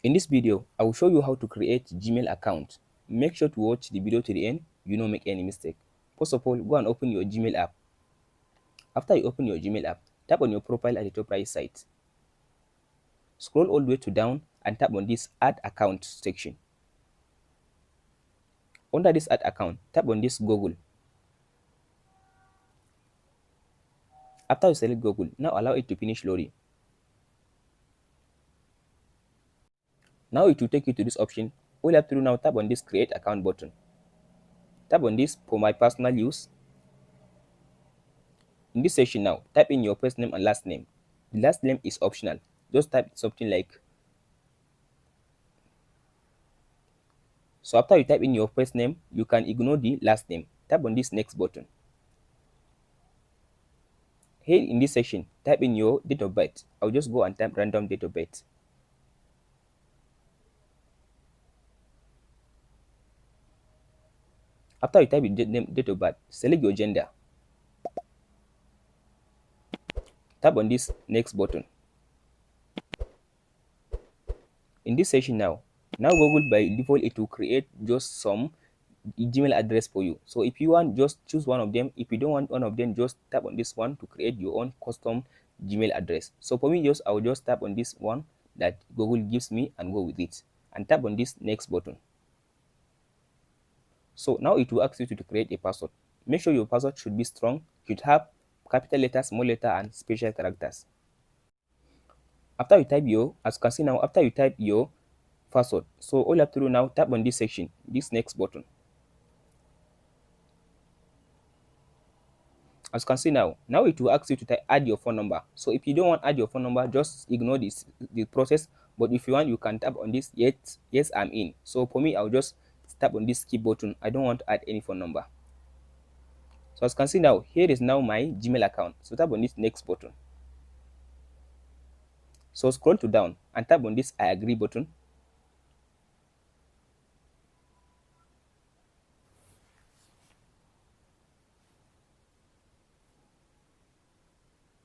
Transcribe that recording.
In this video, I will show you how to create Gmail account. Make sure to watch the video to the end, you don't make any mistake. First of all, go and open your Gmail app. After you open your Gmail app, tap on your profile at the top right side. Scroll all the way to down and tap on this add account section. Under this add account, tap on this Google. After you select Google, now allow it to finish loading. Now it will take you to this option. All you have to do now, tap on this create account button. Tap on this for my personal use. In this section now, type in your first name and last name. The last name is optional. Just type something like. So after you type in your first name, you can ignore the last name. Tap on this next button. Here in this section, type in your date of birth. I'll just go and type random date of birth. After you type in date of birth, select your gender. Tap on this next button. In this section now Google by default it will create just some Gmail address for you. So if you want, just choose one of them. If you don't want one of them, just tap on this one to create your own custom Gmail address. So for me, I will just tap on this one that Google gives me and go with it, and tap on this next button. So now it will ask you to create a password. Make sure your password should be strong, should have capital letters, small letter, and special characters. After you type as you can see now, after you type your password, so all you have to do now, tap on this section, this next button. As you can see now it will ask you to add your phone number. So if you don't want to add your phone number, just ignore the process. But if you want, you can tap on this yes I'm in. So for me, I'll just tap on this skip button. I don't want to add any phone number. So as you can see now, here is now my Gmail account. So tap on this next button. So scroll to down and tap on this I agree button.